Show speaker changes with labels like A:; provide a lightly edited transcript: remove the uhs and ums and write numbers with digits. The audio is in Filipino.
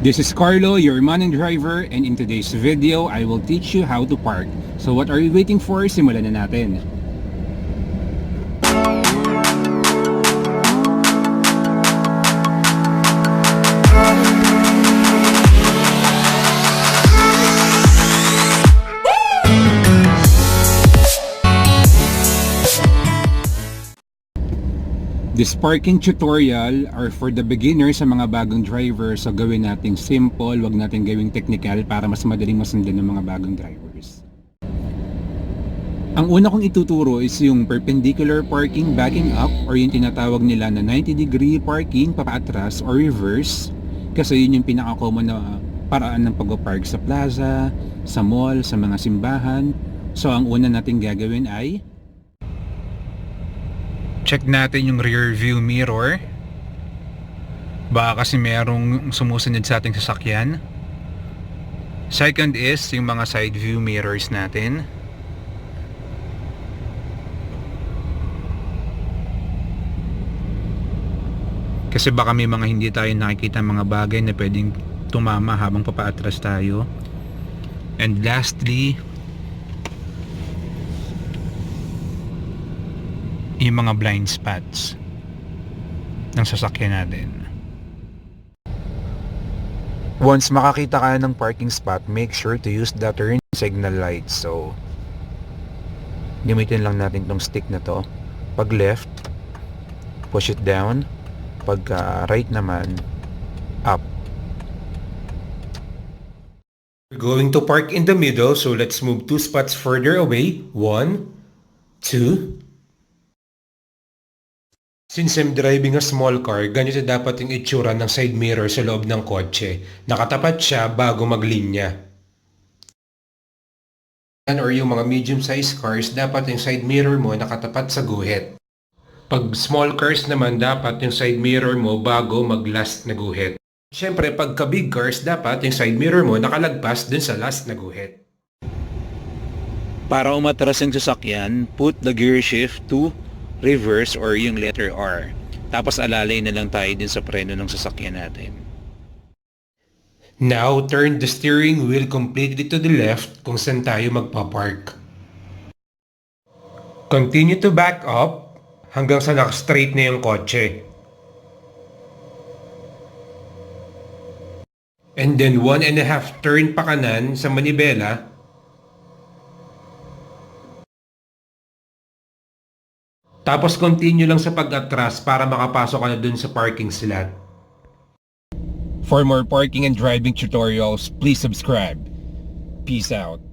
A: This is Carlo, your morning driver, and in today's video, I will teach you how to park. So what are you waiting for? Simulan na natin. This parking tutorial are for the beginners sa mga bagong driver, so gawin nating simple, wag natin gawing technical para mas madaling masundan ng mga bagong drivers. Ang una kong ituturo is yung perpendicular parking backing up or yung tinatawag nila na 90-degree parking papaatras or reverse, kasi yun yung pinaka-common na paraan ng pag-park sa plaza, sa mall, sa mga simbahan. So ang una nating gagawin ay check natin yung rear view mirror. Baka kasi merong sumusunod sa ating sasakyan. Second is yung mga side view mirrors natin. Kasi baka may mga hindi tayo nakikita mga bagay na pwedeng tumama habang papaatras tayo. And lastly, yung mga blind spots ng sasakyan natin. Once makakita ka ng parking spot, make sure to use the turn signal light. So gamitin lang natin tong stick na to. Pag left, push it down. Pag right naman, up.
B: We're going to park in the middle, so let's move 2 spots further away. 1, 2. Since I'm driving a small car, ganito dapat yung itsura ng side mirror sa loob ng kotse. Nakatapat siya bago maglinya. Or yung mga medium-sized cars, dapat yung side mirror mo nakatapat sa guhit. Pag small cars naman, dapat yung side mirror mo bago mag-last na guhit. Siyempre, pagka big cars, dapat yung side mirror mo nakalagpas dun sa last na guhit.
A: Para umatras ang sasakyan, put the gear shift to reverse or yung letter R. Tapos alalay na lang tayo din sa preno ng sasakyan natin.
B: Now, turn the steering wheel completely to the left kung saan tayo magpapark. Continue to back up hanggang sa naka-straight na yung kotse. And then 1.5 turn pa kanan sa manibela. Tapos continue lang sa pag-atras para makapasok ka na dun sa parking slot.
A: For more parking and driving tutorials, please subscribe. Peace out.